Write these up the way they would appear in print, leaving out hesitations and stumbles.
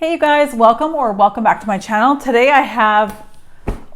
Hey you guys, welcome back to my channel. Today I have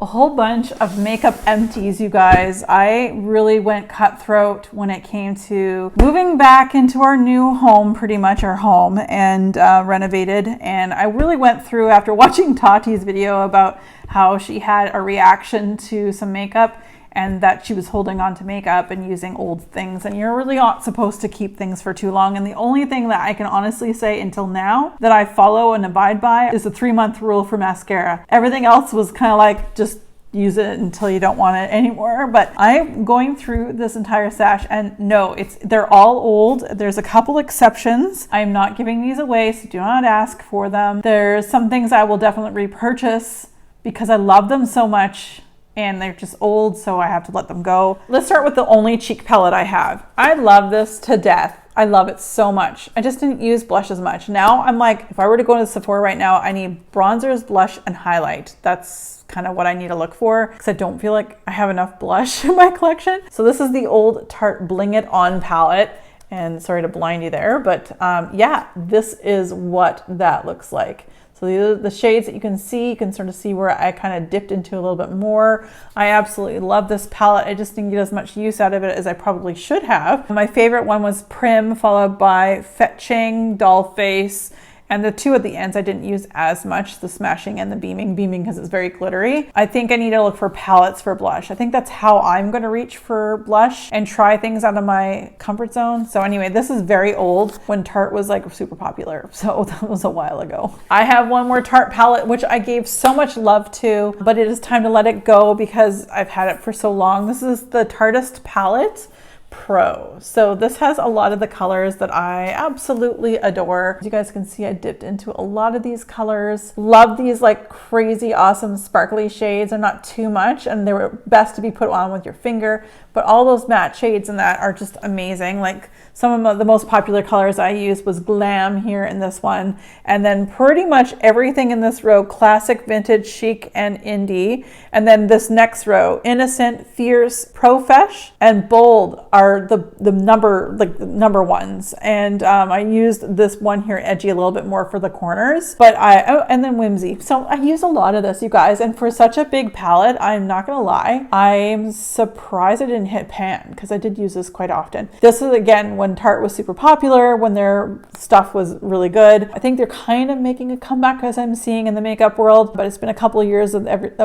a whole bunch of makeup empties, you guys. I really went cutthroat when it came to moving back into our new home, pretty much our home, and renovated. And I really went through, after watching Tati's video about how she had a reaction to some makeup and that she was holding on to makeup and using old things, and you're really not supposed to keep things for too long. And the only thing that I can honestly say until now that I follow and abide by is the 3-month rule for mascara. Everything else was kind of like, just use it until you don't want it anymore. But I'm going through this entire stash, and no, they're all old. There's a couple exceptions. I'm not giving these away, so do not ask for them. There's some things I will definitely repurchase because I love them so much, and they're just old, so I have to let them go. Let's start with the only cheek palette I have. I love this to death. I love it so much. I just didn't use blush as much. Now I'm like, if I were to go to Sephora right now, I need bronzers, blush, and highlight. That's kind of what I need to look for because I don't feel like I have enough blush in my collection. So this is the old Tarte Bling It On palette. And sorry to blind you there, but yeah, this is what that looks like. So these are the shades that you can see. You can sort of see where I kind of dipped into a little bit more. I absolutely love this palette. I just didn't get as much use out of it as I probably should have. My favorite one was Prim, followed by Fetching, Doll Face, and the two at the ends I didn't use as much, the Smashing and the Beaming because it's very glittery. I think I need to look for palettes for blush. I think that's how I'm gonna reach for blush and try things out of my comfort zone. So anyway, this is very old, when Tarte was like super popular. So that was a while ago. I have one more Tarte palette, which I gave so much love to, but it is time to let it go because I've had it for so long. This is the Tarteist palette Pro. So this has a lot of the colors that I absolutely adore. As you guys can see, I dipped into a lot of these colors. Love these like crazy awesome sparkly shades. They're not too much, and they were best to be put on with your finger, but all those matte shades in that are just amazing. Like some of the most popular colors I used was Glam here in this one, and then pretty much everything in this row, Classic, Vintage, Chic, and Indie. And then this next row, Innocent, Fierce, Profesh, and Bold are the number ones. And I used this one here, Edgy, a little bit more for the corners, but and then Whimsy. So I use a lot of this, you guys, and for such a big palette, I'm not gonna lie, I'm surprised I didn't hit pan because I did use this quite often. This is again when Tarte was super popular, when their stuff was really good. I think they're kind of making a comeback, as I'm seeing in the makeup world, but it's been a couple of years of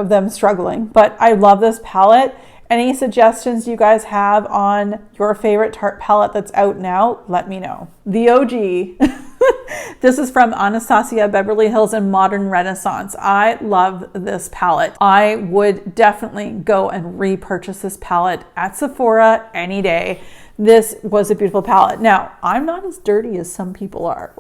them struggling. But I love this palette. Any suggestions you guys have on your favorite Tarte palette that's out now, let me know. The OG. This is from Anastasia Beverly Hills and Modern Renaissance. I love this palette. I would definitely go and repurchase this palette at Sephora any day. This was a beautiful palette. Now, I'm not as dirty as some people are.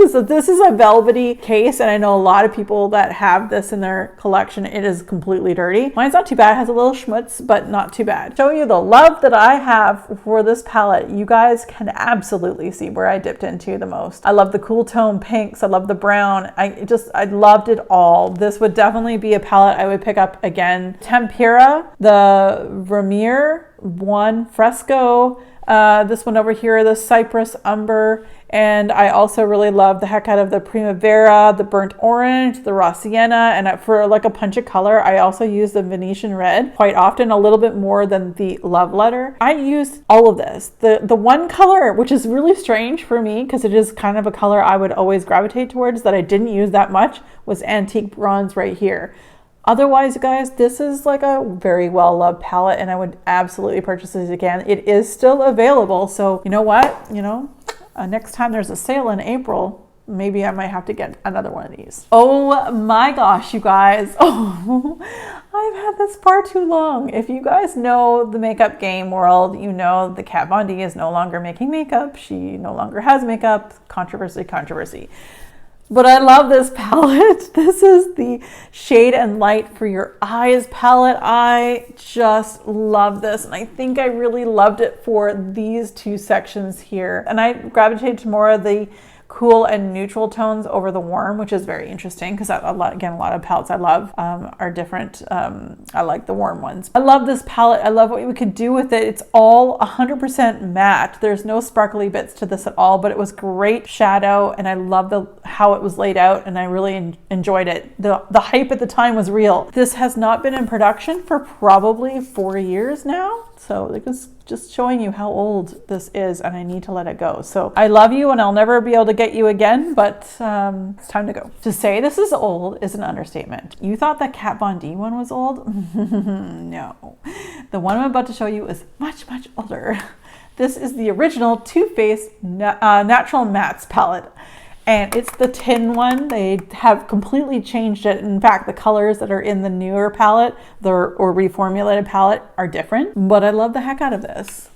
So this is a velvety case, and I know a lot of people that have this in their collection. It is completely dirty. Mine's not too bad. It has a little schmutz, but not too bad. Show you the love that I have for this palette. You guys can absolutely see where I dipped into the most. I love the cool tone pinks. I love the brown. I loved it all. This would definitely be a palette I would pick up again. Tempera, the Vermeer one, Fresco, this one over here, the Cypress Umber, and I also really love the heck out of the Primavera, the Burnt Orange, the Raw Sienna, and for like a punch of color, I also use the Venetian Red quite often, a little bit more than the Love Letter. I used all of this. The one color, which is really strange for me because it is kind of a color I would always gravitate towards that I didn't use that much, was Antique Bronze right here. Otherwise, guys, this is like a very well-loved palette, and I would absolutely purchase this again. It is still available, so you know what? Next time there's a sale in April, maybe I might have to get another one of these. Oh my gosh, you guys. Oh, I've had this far too long. If you guys know the makeup game world, you know the Kat Von D is no longer making makeup. She no longer has makeup. Controversy. But I love this palette. This is the Shade and Light for Your Eyes palette. I just love this. And I think I really loved it for these two sections here. And I gravitated to more of the cool and neutral tones over the warm, which is very interesting because again, a lot of palettes I love are different. I like the warm ones. I love this palette. I love what we could do with it. It's all 100% matte. There's no sparkly bits to this at all, but it was great shadow, and I love how it was laid out, and I really enjoyed it. The hype at the time was real. This has not been in production for probably 4 years now. So like it's just showing you how old this is, and I need to let it go. So I love you, and I'll never be able to get you again, but it's time to go. To say this is old is an understatement. You thought that Kat Von D one was old? No. The one I'm about to show you is much, much older. This is the original Too Faced Natural Mattes palette. And it's the tin one. They have completely changed it. In fact, the colors that are in the newer palette or reformulated palette are different, but I love the heck out of this.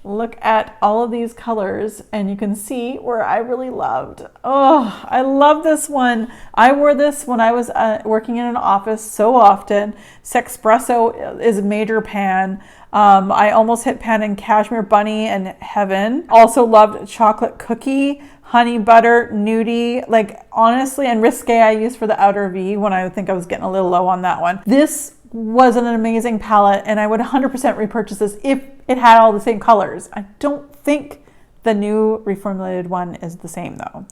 Look at all of these colors, and you can see where I really loved. Oh, I love this one. I wore this when I was working in an office so often. Sexpresso is a major pan. I almost hit pan in Cashmere Bunny and Heaven. Also loved Chocolate Cookie, Honey Butter, Nudie, like honestly, and Risque I used for the outer V when I think I was getting a little low on that one. This was an amazing palette, and I would 100% repurchase this if it had all the same colors. I don't think the new reformulated one is the same though.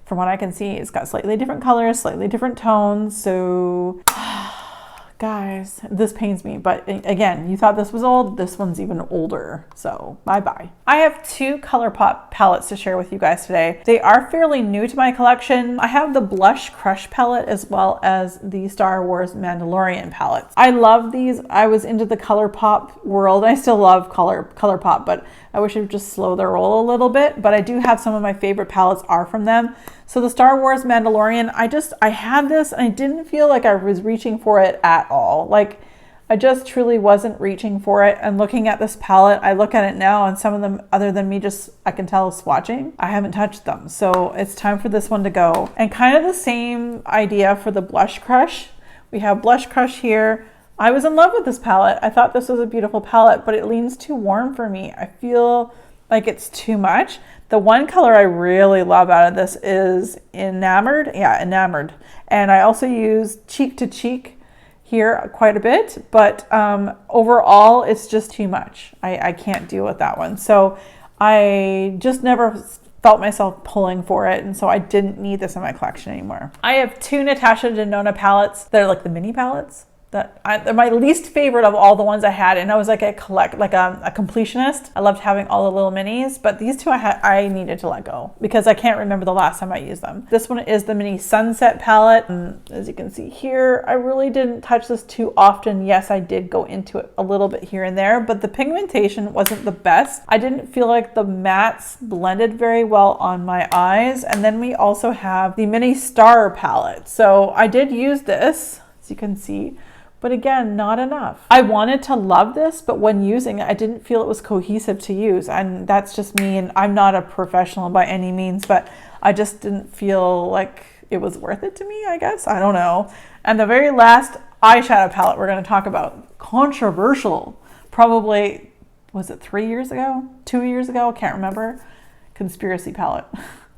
From what I can see, it's got slightly different colors, slightly different tones, so guys, this pains me, but again, you thought this was old, this one's even older, so bye-bye. I have 2 ColourPop palettes to share with you guys today. They are fairly new to my collection. I have the Blush Crush palette as well as the Star Wars Mandalorian palettes. I love these. I was into the ColourPop world. I still love ColourPop, but I wish it would just slow their roll a little bit, but I do have some of my favorite palettes are from them. So the Star Wars Mandalorian, I had this and I didn't feel like I was reaching for it at all. Like I just truly wasn't reaching for it. And looking at this palette, I look at it now and some of them, other than me just, I can tell swatching, I haven't touched them. So it's time for this one to go. And kind of the same idea for the Blush Crush. We have Blush Crush here. I was in love with this palette. I thought this was a beautiful palette, but it leans too warm for me. I feel like it's too much. The one color I really love out of this is Enamored. Yeah, Enamored. And I also use Cheek to Cheek here quite a bit, but overall it's just too much. I can't deal with that one. So I just never felt myself pulling for it, and so I didn't need this in my collection anymore. I have 2 Natasha Denona palettes. They're like the mini palettes. They're my least favorite of all the ones I had, and I was like a completionist. I loved having all the little minis, but these 2 I needed to let go because I can't remember the last time I used them. This one is the mini Sunset palette. As you can see here, I really didn't touch this too often. Yes, I did go into it a little bit here and there, but the pigmentation wasn't the best. I didn't feel like the mattes blended very well on my eyes. And then we also have the mini Star palette. So I did use this, as you can see, but again, not enough. I wanted to love this, but when using it, I didn't feel it was cohesive to use. And that's just me, and I'm not a professional by any means, but I just didn't feel like it was worth it to me, I guess. I don't know. And the very last eyeshadow palette we're gonna talk about, controversial, probably, was it 3 years ago? 2 years ago? Can't remember. Conspiracy palette.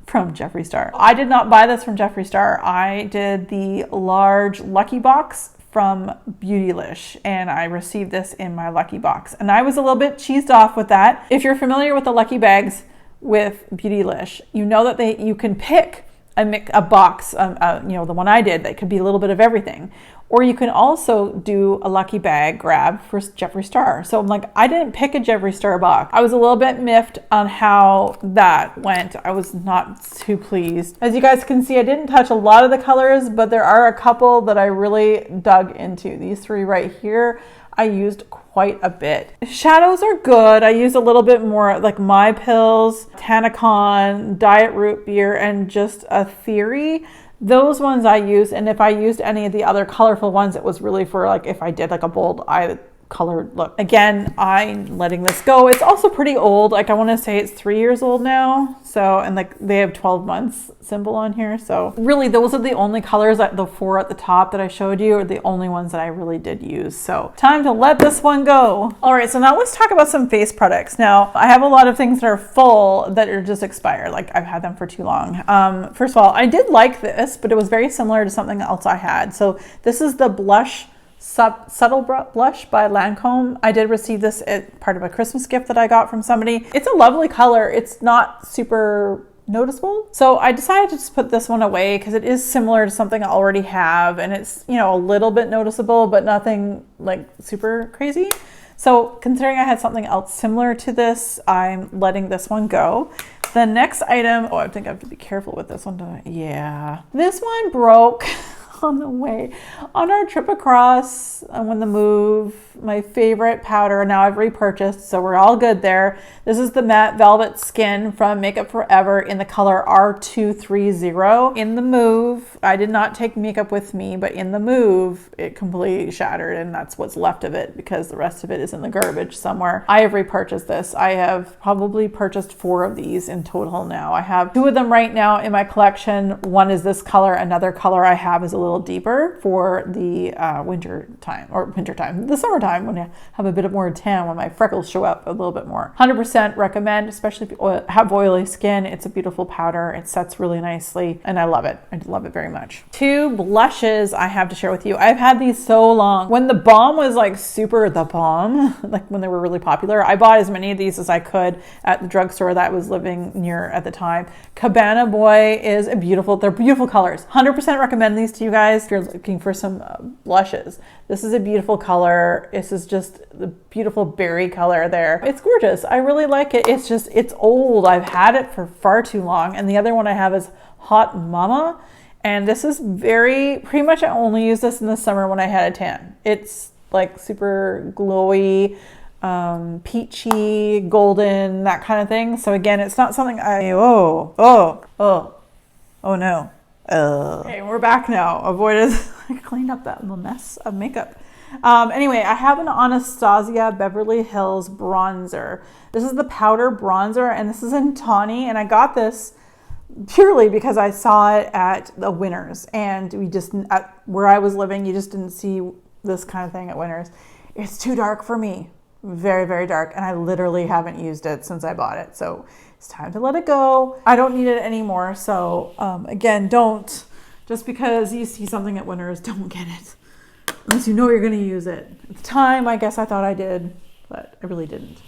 From Jeffree Star. I did not buy this from Jeffree Star. I did the large Lucky Box from Beautylish, and I received this in my Lucky Box. And I was a little bit cheesed off with that. If you're familiar with the Lucky Bags with Beautylish, you know that you can pick a box, you know, the one I did, that could be a little bit of everything. Or you can also do a lucky bag grab for Jeffree Star. So I'm like, I didn't pick a Jeffree Star box. I was a little bit miffed on how that went. I was not too pleased. As you guys can see, I didn't touch a lot of the colors, but there are a couple that I really dug into. These 3 right here, I used quite a bit. Shadows are good. I used a little bit more like My Pills, Tanacon, Diet Root Beer, and just a Theory. Those ones I used, and if I used any of the other colorful ones, it was really for like if I did like a bold eye colored look. Again, I'm letting this go. It's also pretty old. Like I want to say it's 3 years old now. So, and like they have 12 months symbol on here. So really those are the only colors, that the 4 at the top that I showed you are the only ones that I really did use. So time to let this one go. All right, so now let's talk about some face products. Now I have a lot of things that are full that are just expired. Like I've had them for too long. First of all, I did like this, but it was very similar to something else I had. So this is the blush Subtle Blush by Lancome. I did receive this as part of a Christmas gift that I got from somebody. It's a lovely color. It's not super noticeable. So I decided to just put this one away because it is similar to something I already have, and it's, you know, a little bit noticeable, but nothing like super crazy. So considering I had something else similar to this, I'm letting this one go. The next item, oh, I think I have to be careful with this one, don't I? Yeah. This one broke on the way on our trip across when the move. My favorite powder, now I've repurchased, so we're all good there. This is the Matte Velvet Skin from Makeup Forever in the color R230. In the move, I did not take makeup with me, but in the move it completely shattered, and that's what's left of it because the rest of it is in the garbage somewhere. I have repurchased this. I have probably purchased 4 of these in total now. I have 2 of them right now in my collection. One is this color. Another color I have is a little deeper for the winter time, the summertime when I have a bit of more tan, when my freckles show up a little bit more. 100% recommend, especially if you have oily skin. It's a beautiful powder. It sets really nicely and I love it. I love it very much. 2 blushes I have to share with you. I've had these so long. When the bomb was like super the bomb, like when they were really popular, I bought as many of these as I could at the drugstore that I was living near at the time. Cabana Boy is a beautiful, they're beautiful colors. 100% recommend these to you guys if you're looking for some blushes. This is a beautiful color. This is just the beautiful berry color there. It's gorgeous. I really like it. It's just, it's old. I've had it for far too long. And the other one I have is Hot Mama. And this is pretty much I only use this in the summer when I had a tan. It's like super glowy, peachy, golden, that kind of thing. So again, it's not something oh no. Okay, we're back now. I cleaned up that little mess of makeup. Anyway, I have an Anastasia Beverly Hills bronzer. This is the powder bronzer, and this is in Tawny, and I got this purely because I saw it at the Winners, and where I was living, you just didn't see this kind of thing at Winners. It's too dark for me. Very, very dark, and I literally haven't used it since I bought it, so it's time to let it go. I don't need it anymore, so again, just because you see something at Winners, don't get it unless you know you're going to use it. At the time, I guess I thought I did, but I really didn't.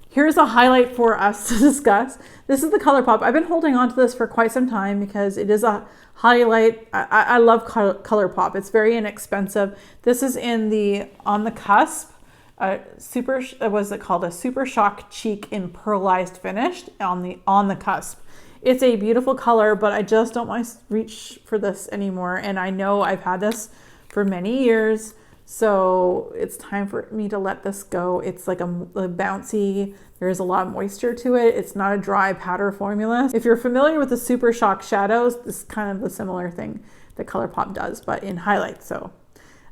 Here's a highlight for us to discuss. This is the ColourPop. I've been holding on to this for quite some time because it is a highlight. I love ColourPop. It's very inexpensive. This is in the On the Cusp. What's it called? A Super Shock Cheek in Pearlized Finish on the Cusp. It's a beautiful color, but I just don't want to reach for this anymore. And I know I've had this for many years, so it's time for me to let this go. It's like a bouncy, there's a lot of moisture to it. It's not a dry powder formula. If you're familiar with the Super Shock shadows, this is kind of the similar thing that ColourPop does, but in highlights. So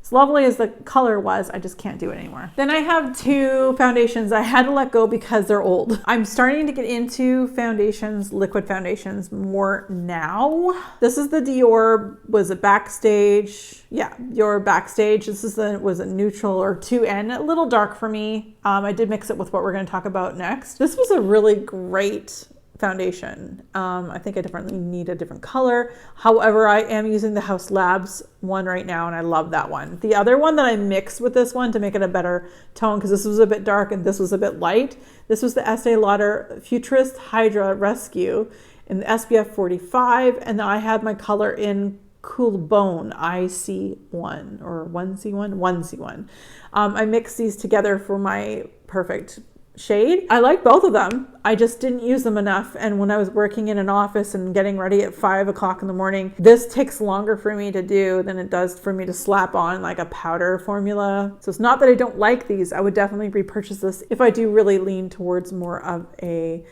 as lovely as the color was, I just can't do it anymore. Then I have 2 foundations I had to let go because they're old. I'm starting to get into foundations, liquid foundations more now. This is the Dior, was it Backstage? Yeah, Dior Backstage. This is was a neutral or 2N, a little dark for me. I did mix it with what we're gonna talk about next. This was a really great foundation. I think I definitely need a different color. However, I am using the House Labs one right now, and I love that one. The other one that I mixed with this one to make it a better tone, because this was a bit dark and this was a bit light. This was the Estee Lauder Futurist Hydra Rescue in the SPF 45, and I had my color in Cool Bone IC1 or 1C1. I mixed these together for my perfect shade. I like both of them. I just didn't use them enough. And when I was working in an office and getting ready at 5 o'clock in the morning, this takes longer for me to do than it does for me to slap on like a powder formula. So it's not that I don't like these. I would definitely repurchase this if I do really lean towards more of a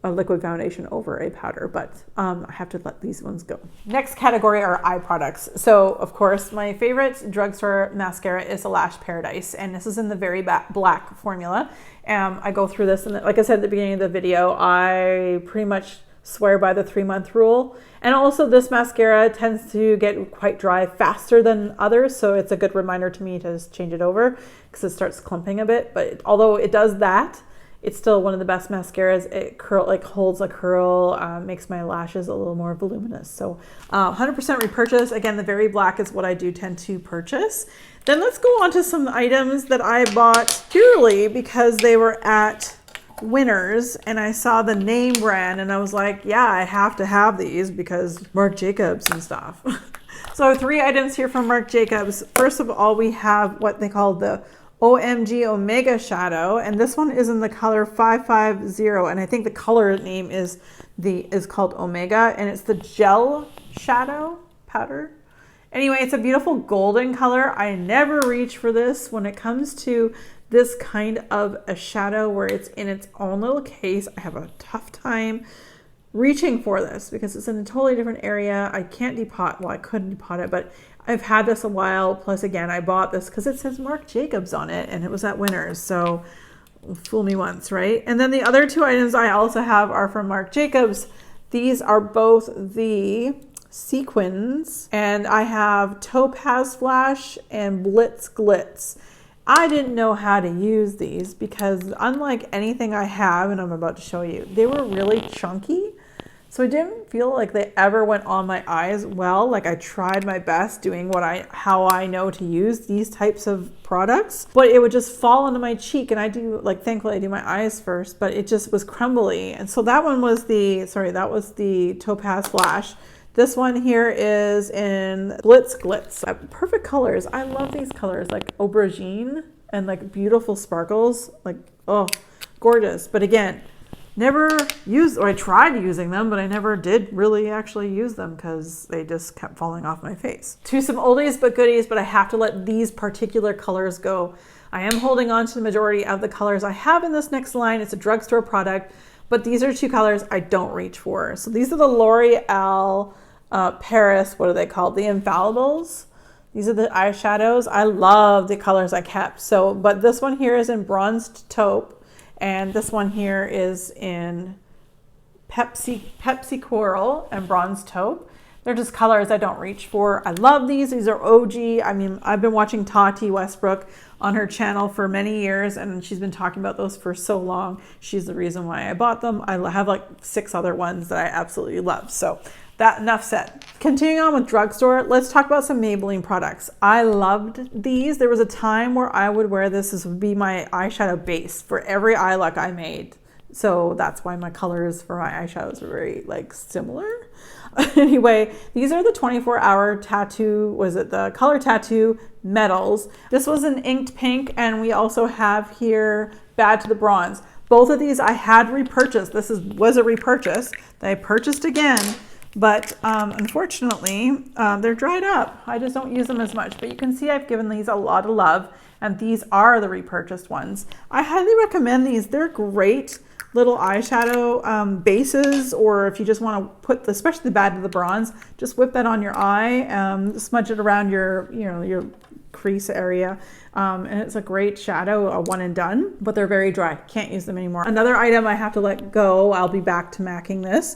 a liquid foundation over a powder, but I have to let these ones go. Next category are eye products. So of course, my favorite drugstore mascara is the Lash Paradise, and this is in the very black formula. I go through this, and like I said at the beginning of the video, I pretty much swear by the 3-month rule. And also this mascara tends to get quite dry faster than others, so it's a good reminder to me to just change it over because it starts clumping a bit. But although it does that, it's still one of the best mascaras. It holds a curl, makes my lashes a little more voluminous. So 100% repurchase. Again, the very black is what I do tend to purchase. Then let's go on to some items that I bought purely because they were at Winners and I saw the name brand and I was like, yeah, I have to have these because Marc Jacobs and stuff. So 3 items here from Marc Jacobs. First of all, we have what they call the OMG Omega shadow, and this one is in the color 550, and I think the color name is called Omega, and it's the gel shadow powder. Anyway, it's a beautiful golden color. I never reach for this when it comes to this kind of a shadow where it's in its own little case. I have a tough time reaching for this because it's in a totally different area. I can't depot, well, I couldn't depot it, but I've had this a while. Plus again, I bought this because it says Marc Jacobs on it and it was at Winners. So fool me once, right? And then the other 2 items I also have are from Marc Jacobs. These are both the sequins, and I have Topaz Flash and Blitz Glitz. I didn't know how to use these because unlike anything I have, and I'm about to show you, they were really chunky. So I didn't feel like they ever went on my eyes well. Like I tried my best doing how I know to use these types of products, but it would just fall into my cheek. And I do, like, thankfully I do my eyes first, but it just was crumbly. And so that one was that was the Topaz Flash. This one here is in Blitz Glitz. Perfect colors. I love these colors, like aubergine and like beautiful sparkles. Like, oh, gorgeous. But again, never used, or I tried using them, but I never did really actually use them because they just kept falling off my face. To some oldies but goodies, but I have to let these particular colors go. I am holding on to the majority of the colors I have in this next line. It's a drugstore product, but these are 2 colors I don't reach for. So these are the L'Oreal Paris, what are they called? The Infallibles. These are the eyeshadows. I love the colors I kept. So, but this one here is in Bronzed Taupe, and this one here is in Pepsi Coral and Bronzed Taupe. They're just colors I don't reach for. I love these. These are OG. I mean, I've been watching Tati Westbrook on her channel for many years, and she's been talking about those for so long. She's the reason why I bought them. I have like 6 other ones that I absolutely love. So that, enough said. Continuing on with drugstore, let's talk about some Maybelline products. I loved these. There was a time where I would wear this. This would be my eyeshadow base for every eye look I made. So that's why my colors for my eyeshadows are very like similar. Anyway, these are the 24-hour tattoo, the color tattoo metals. This was an inked pink, and we also have here Bad to the Bronze. Both of these I had repurchased. This was a repurchase that I purchased again. But unfortunately, they're dried up. I just don't use them as much. But you can see I've given these a lot of love, and these are the repurchased ones. I highly recommend these. They're great little eyeshadow bases, or if you just want to put, especially the Bad to the Bronze, just whip that on your eye, smudge it around your crease area. And it's a great shadow, a one and done, but they're very dry. Can't use them anymore. Another item I have to let go. I'll be back to MACing this,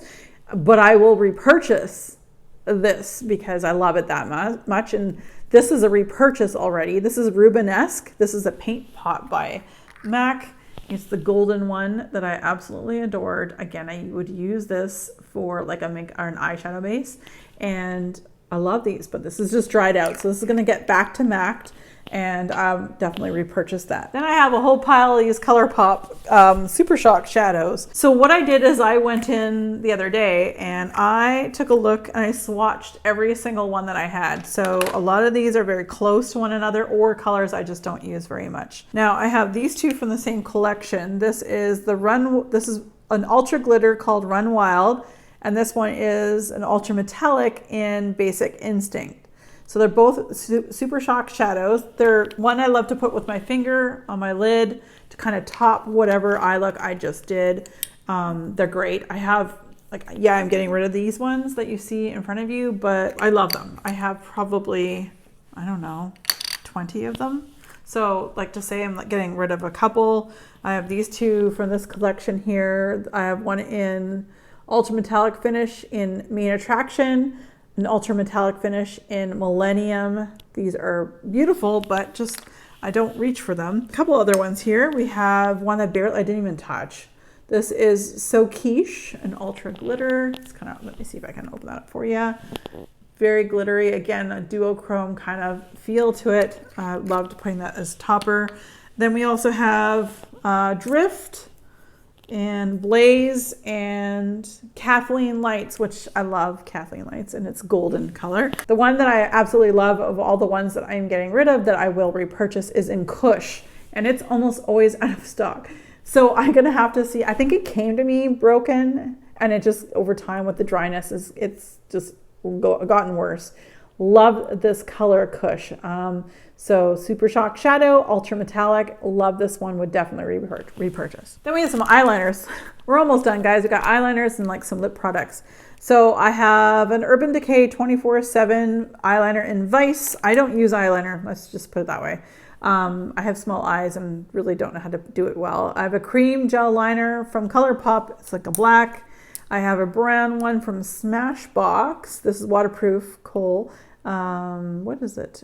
but I will repurchase this because I love it that much. And this is a repurchase already. This is Rubenesque. This is a paint pot by MAC. It's the golden one that I absolutely adored. Again, I would use this for like an eyeshadow base, and I love these, but this is just dried out. So this is going to get back to MAC'd, and I'll definitely repurchase that. Then I have a whole pile of these ColourPop Super Shock shadows. So what I did is I went in the other day and I took a look and I swatched every single one that I had. So a lot of these are very close to one another, or colors I just don't use very much. Now I have these 2 from the same collection. This is an ultra glitter called Run Wild, and this one is an ultra metallic in Basic Instinct. So they're both Super Shock shadows. They're one I love to put with my finger on my lid to kind of top whatever eye look I just did. They're great. I have, like, yeah, I'm getting rid of these ones that you see in front of you, but I love them. I have probably, I don't know, 20 of them. So like to say I'm like getting rid of a couple. I have these two from this collection here. I have one in ultra metallic finish in Main Attraction, an ultra metallic finish in Millennium. These are beautiful, but just I don't reach for them. A couple other ones here. We have one that barely I didn't even touch. This is So Quiche, an ultra glitter. It's kind of, let me see if I can open that up for you. Very glittery, again, a duochrome kind of feel to it. I loved putting that as topper. Then we also have Drift and Blaze and Kathleen Lights, which I love Kathleen Lights, and it's golden color. The one that I absolutely love of all the ones that I'm getting rid of that I will repurchase is in Kush, and it's almost always out of stock. So I'm gonna have to see, I think it came to me broken, and it just over time with the dryness, it's just gotten worse. Love this color Kush. So Super Shock Shadow, Ultra Metallic. Love this one, would definitely repurchase. Then we have some eyeliners. We're almost done, guys. We got eyeliners and like some lip products. So I have an Urban Decay 24/7 eyeliner in Vice. I don't use eyeliner, let's just put it that way. I have small eyes and really don't know how to do it well. I have a cream gel liner from ColourPop. It's like a black. I have a brown one from Smashbox. This is waterproof kohl. What is it?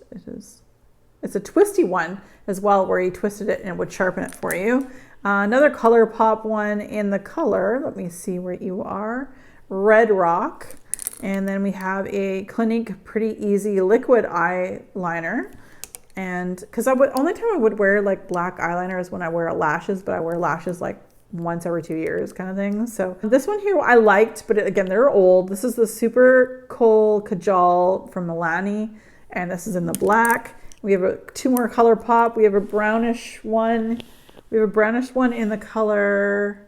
It's a twisty one as well, where you twisted it and it would sharpen it for you. Another ColourPop one in the color, let me see where you are, Red Rock. And then we have a Clinique Pretty Easy liquid eyeliner. And because only time I would wear like black eyeliner is when I wear lashes, but I wear lashes like once every 2 years kind of thing. So this one here I liked, but again, they're old. This is the Super Kohl Kajal from Milani, and this is in the black. We have two more ColourPop. We have a brownish one. We have a brownish one in the color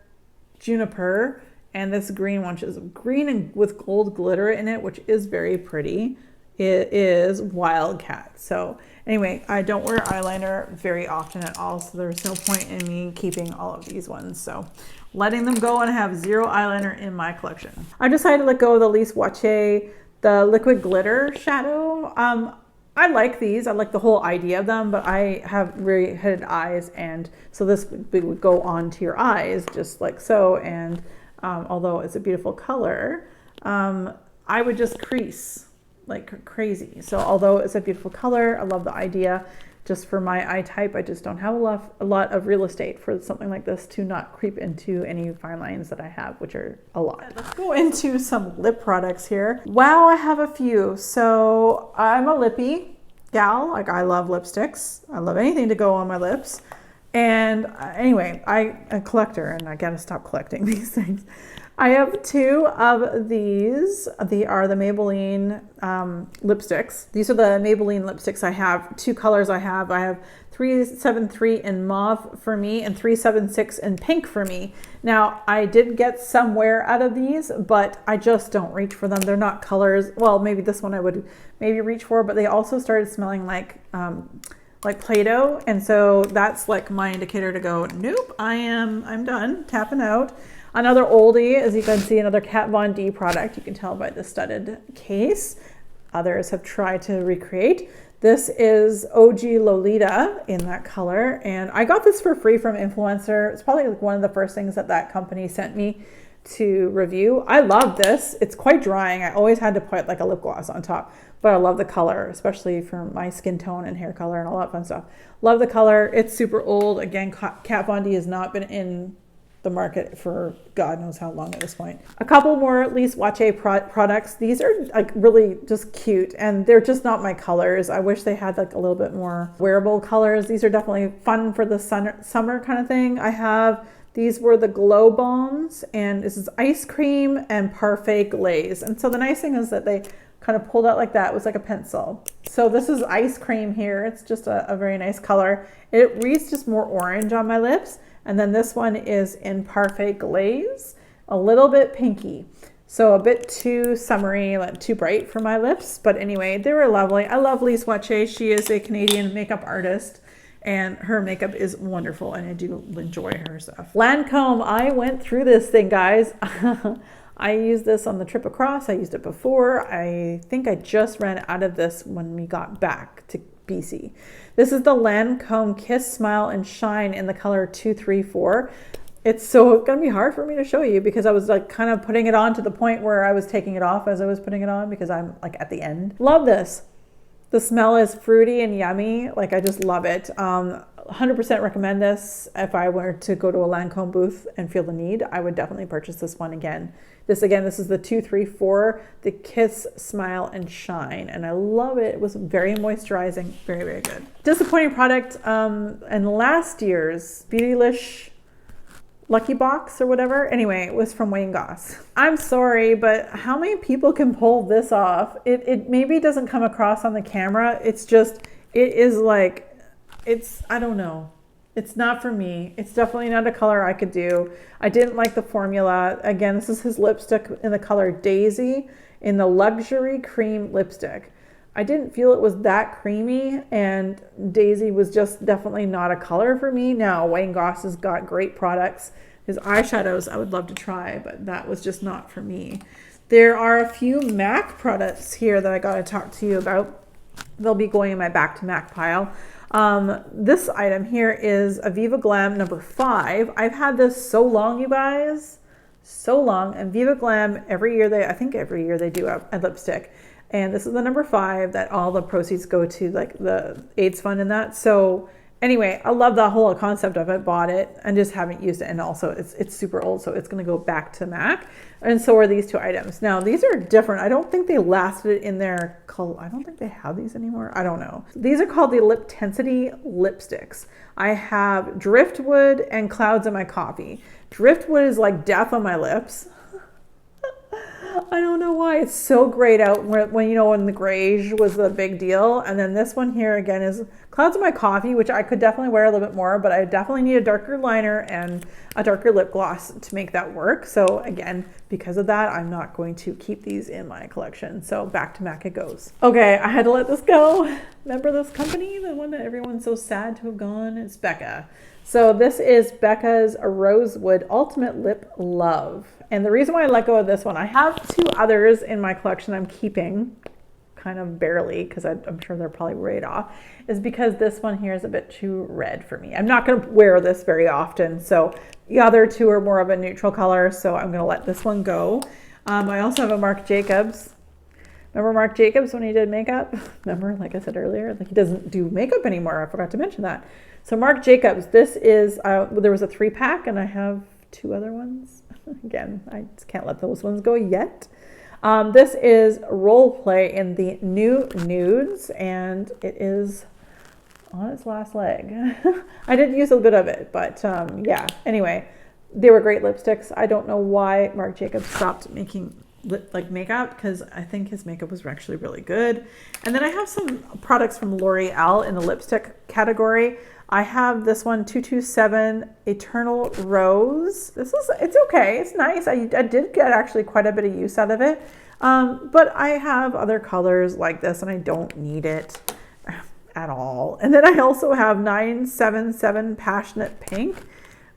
Juniper, and this green one, which is green and with gold glitter in it, which is very pretty. It is Wildcat. So anyway, I don't wear eyeliner very often at all, so there's no point in me keeping all of these ones. So letting them go and have zero eyeliner in my collection. I decided to let go of the Lise Wachee, the liquid glitter shadow. I like these. I like the whole idea of them, but I have very headed eyes, and so this would go onto your eyes just like so. And although it's a beautiful color, I would just crease like crazy. So although it's a beautiful color, I love the idea. Just for my eye type, I just don't have a lot of real estate for something like this to not creep into any fine lines that I have, which are a lot. Let's go into some lip products here. Wow, I have a few. So I'm a lippy gal. Like, I love lipsticks. I love anything to go on my lips. And anyway, I'm a collector, and I gotta stop collecting these things. I have two of these. They are the Maybelline lipsticks. These are the Maybelline lipsticks I have. Two colors I have. I have 373 in mauve for me and 376 in pink for me. Now, I did get some wear out of these, but I just don't reach for them. They're not colors. Well, maybe this one I would maybe reach for, but they also started smelling like Play-Doh. And so that's like my indicator to go, nope, I'm done, tapping out. Another oldie, as you can see, another Kat Von D product. You can tell by the studded case. Others have tried to recreate. This is OG Lolita in that color. And I got this for free from Influencer. It's probably like one of the first things that company sent me to review. I love this. It's quite drying. I always had to put like a lip gloss on top, but I love the color, especially for my skin tone and hair color and all that fun stuff. Love the color. It's super old. Again, Kat Von D has not been in the market for God knows how long at this point. A couple more Lise Wachee products. These are like really just cute, and they're just not my colors. I wish they had like a little bit more wearable colors. These are definitely fun for the summer kind of thing. These were the Glow Bombs, and this is Ice Cream and Parfait Glaze. And so the nice thing is that they kind of pulled out like that. It was like a pencil. So this is Ice Cream here. It's just a very nice color. It reads just more orange on my lips. And then this one is in Parfait Glaze, a little bit pinky. So a bit too summery, like too bright for my lips. But anyway, they were lovely. I love Lise Wachee. She is a Canadian makeup artist. and her makeup is wonderful, and I do enjoy her stuff. Lancome, I went through this thing, guys. I used this on the trip across. I used it before. I think I just ran out of this when we got back to BC. This is the Lancome Kiss, Smile, and Shine in the color 234. It's gonna be hard for me to show you because I was like kind of putting it on to the point where I was taking it off as I was putting it on because I'm like at the end. Love this. The smell is fruity and yummy. Like, I just love it. 100% recommend this. If I were to go to a Lancome booth and feel the need, I would definitely purchase this one again. This is the 234, the Kiss, Smile, and Shine. And I love it. It was very moisturizing. Very, very good. Disappointing product. And last year's Beautylish Lucky Box or whatever. Anyway, it was from Wayne Goss. I'm sorry, but how many people can pull this off? It maybe doesn't come across on the camera. It's just, it is like, I don't know. It's not for me. It's definitely not a color I could do. I didn't like the formula. Again, this is his lipstick in the color Daisy in the Luxury Cream Lipstick. I didn't feel it was that creamy, and Daisy was just definitely not a color for me. Now, Wayne Goss has got great products. His eyeshadows I would love to try, but that was just not for me. There are a few MAC products here that I got to talk to you about. They'll be going in my back to MAC pile. This item here is Viva Glam number 5. I've had this so long, you guys, so long. And Viva Glam, I think every year they do a lipstick. And this is the number 5 that all the proceeds go to, like the AIDS fund and that. So anyway, I love the whole concept of it, bought it, and just haven't used it. And also it's super old, so it's going to go back to MAC. And so are these two items. Now, these are different. I don't think they lasted in their color. I don't think they have these anymore. I don't know. These are called the Lip Tensity lipsticks. I have Driftwood and Clouds in my coffee. Driftwood is like death on my lips. I don't know why. It's so grayed out when the grayish was the big deal. And then this one here again is Clouds of My Coffee, which I could definitely wear a little bit more, but I definitely need a darker liner and a darker lip gloss to make that work. So again, because of that, I'm not going to keep these in my collection. So back to MAC it goes. Okay, I had to let this go. Remember this company, the one that everyone's so sad to have gone? It's Becca. So this is Becca's Rosewood Ultimate Lip Love. And the reason why I let go of this one, I have 2 others in my collection I'm keeping, kind of barely, because I'm sure they're probably right off, is because this one here is a bit too red for me. I'm not going to wear this very often, so the other 2 are more of a neutral color, so I'm going to let this one go. I also have a Marc Jacobs. Remember Marc Jacobs when he did makeup? Remember, like I said earlier, like he doesn't do makeup anymore. I forgot to mention that. So Marc Jacobs, this is, there was a 3-pack, and I have 2 other ones. Again, I just can't let those ones go yet. This is Role Play in the New Nudes, and it is on its last leg. I did use a bit of it, but yeah. Anyway, they were great lipsticks. I don't know why Marc Jacobs stopped making makeup, because I think his makeup was actually really good. And then I have some products from L'Oreal in the lipstick category. I have this one, 227 Eternal Rose. It's okay. It's nice. I did get actually quite a bit of use out of it. But I have other colors like this, and I don't need it at all. And then I also have 977 Passionate Pink,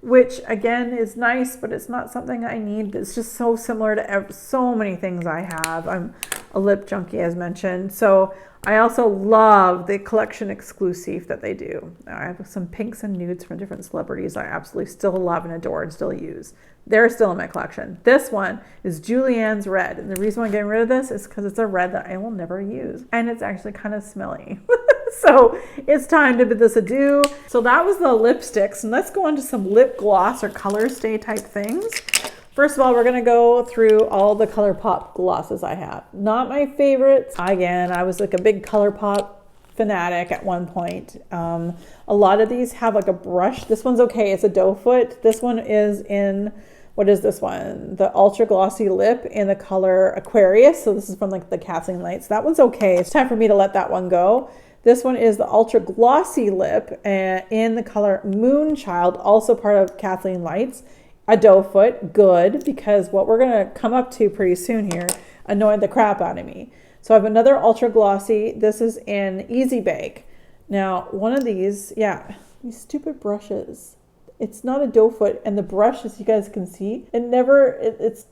which again is nice, but it's not something I need. It's just so similar to so many things I have. I'm a lip junkie, as mentioned. So I also love the collection exclusive that they do. I have some pinks and nudes from different celebrities I absolutely still love and adore and still use. They're still in my collection. This one is Julianne's Red. And the reason why I'm getting rid of this is because it's a red that I will never use. And it's actually kind of smelly. So it's time to bid this adieu. So that was the lipsticks. And let's go on to some lip gloss or color stay type things. First of all, we're gonna go through all the ColourPop glosses I have. Not my favorites. Again, I was like a big ColourPop fanatic at one point. A lot of these have like a brush. This one's okay, it's a doe foot. This one is in, what is this one? The Ultra Glossy Lip in the color Aquarius. So this is from like the Kathleen Lights. That one's okay. It's time for me to let that one go. This one is the Ultra Glossy Lip in the color Moonchild, also part of Kathleen Lights. A doe foot, good, because what we're gonna come up to pretty soon here annoyed the crap out of me. So I have another Ultra Glossy. This is in Easy Bake. Now, one of these, yeah, these stupid brushes. It's not a doe foot, and the brush, as you guys can see, it's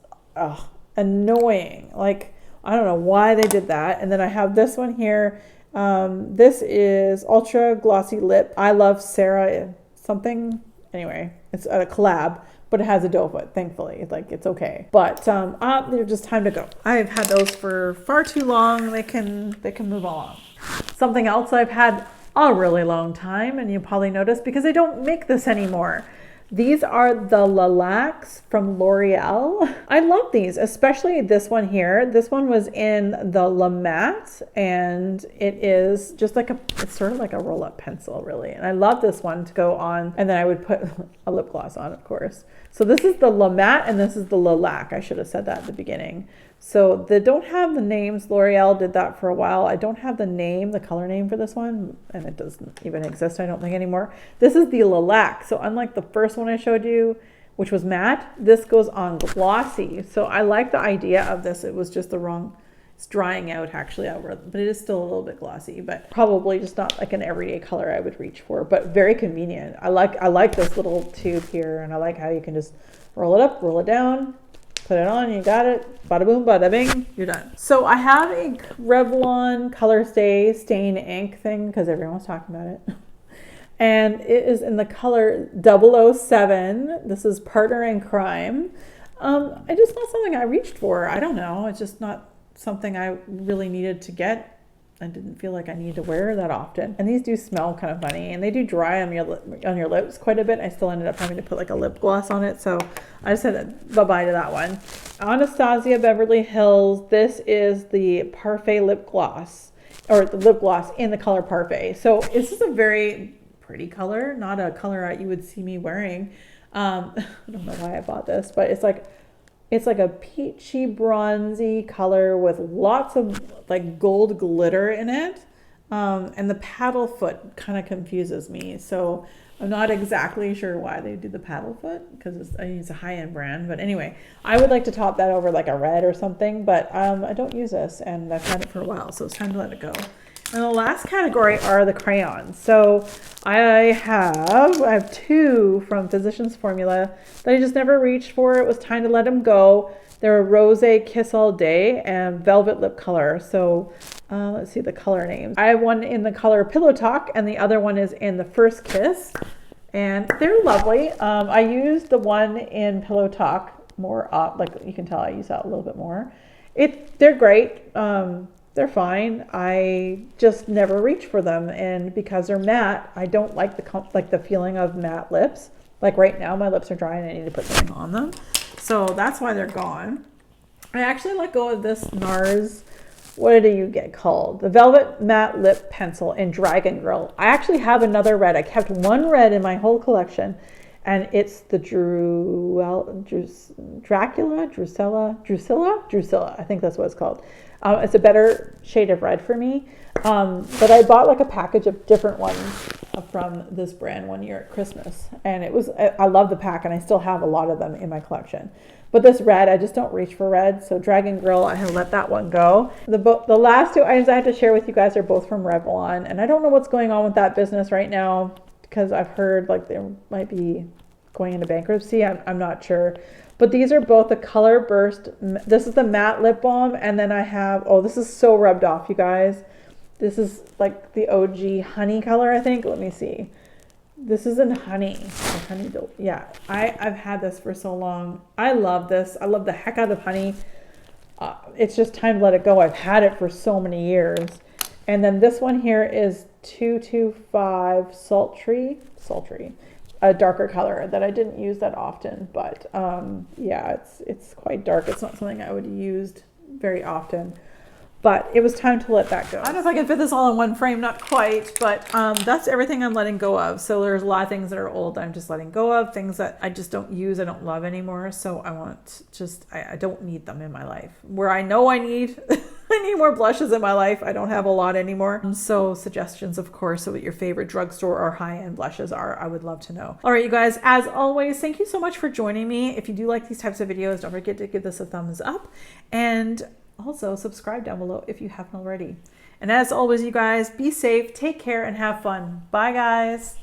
annoying. Like, I don't know why they did that. And then I have this one here. This is Ultra Glossy Lip. I love Sarah something. Anyway, it's a collab, but it has a doe foot, thankfully. Like, it's okay. But they're just time to go. I've had those for far too long. They can move along. Something else I've had a really long time, and you probably noticed because they don't make this anymore. These are the Lilacs from L'Oreal. I love these, especially this one here. This one was in the La Matte, and it is just like it's sort of like a roll-up pencil, really. And I love this one to go on, and then I would put a lip gloss on, of course. So this is the La Matte, and this is the Lilac. I should have said that at the beginning. So they don't have the names. L'Oreal did that for a while. I don't have the name, the color name for this one, and it doesn't even exist, I don't think, anymore. This is the Lilac. So unlike the first one I showed you, which was matte, this goes on glossy. So I like the idea of this. It was just the wrong, it's drying out actually, but it is still a little bit glossy, but probably just not like an everyday color I would reach for, but very convenient. I like this little tube here, and I like how you can just roll it up, roll it down, put it on, you got it. Bada boom, bada bing, you're done. So I have a Revlon Color Stay Stain Ink thing because everyone's talking about it. And it is in the color 007. This is Partner in Crime. It's just not something I reached for. I don't know. It's just not something I really needed to get. I didn't feel like I needed to wear that often. And these do smell kind of funny, and they do dry on your lips quite a bit. I still ended up having to put like a lip gloss on it, so I just said bye-bye to that one. Anastasia Beverly Hills. This is the Parfait lip gloss, or the lip gloss in the color Parfait. So this is a very pretty color, not a color you would see me wearing. I don't know why I bought this, but it's like a peachy bronzy color with lots of like gold glitter in it. And the paddle foot kind of confuses me. So I'm not exactly sure why they do the paddle foot, because it's a high-end brand. But anyway, I would like to top that over like a red or something, but I don't use this, and I've had it for a while, so it's time to let it go. And the last category are the crayons. So I have two from Physicians Formula that I just never reached for. It was time to let them go. They're Rose Kiss All Day and Velvet Lip Color. So let's see the color names. I have one in the color Pillow Talk, and the other one is in the First Kiss. And they're lovely. I used the one in Pillow Talk more, like you can tell I use that a little bit more. They're great. They're fine. I just never reach for them, and because they're matte, I don't like the feeling of matte lips. Like right now, my lips are dry and I need to put something on them, so that's why they're gone. I actually let go of this NARS. What do you get called? The Velvet Matte Lip Pencil in Dragon Grill. I actually have another red. I kept one red in my whole collection, and it's the Drusilla. I think that's what it's called. It's a better shade of red for me. But I bought like a package of different ones from this brand one year at Christmas. And I love the pack, and I still have a lot of them in my collection. But this red, I just don't reach for red. So Dragon Grill, I have let that one go. The last two items I have to share with you guys are both from Revlon. And I don't know what's going on with that business right now, because I've heard like they might be going into bankruptcy. I'm not sure. But these are both the Color Burst. This is the matte lip balm, and then I have, oh, this is so rubbed off, you guys. This is like the OG honey color, I think. Let me see. This is in honey. Yeah, I've had this for so long. I love this. I love the heck out of honey. It's just time to let it go. I've had it for so many years. And then this one here is 225 Sultry. A darker color that I didn't use that often, but yeah, it's quite dark. It's not something I would use very often, but it was time to let that go. I don't know if I can fit this all in one frame, not quite, but that's everything I'm letting go of. So there's a lot of things that are old I'm just letting go of, things that I just don't use, I don't love anymore. So I don't need them in my life. Where I know I need I need more blushes in my life. I don't have a lot anymore. So suggestions, of course, of what your favorite drugstore or high-end blushes are, I would love to know. All right, you guys, as always, thank you so much for joining me. If you do like these types of videos, don't forget to give this a thumbs up, and also subscribe down below if you haven't already. And as always, you guys, be safe, take care, and have fun. Bye, guys.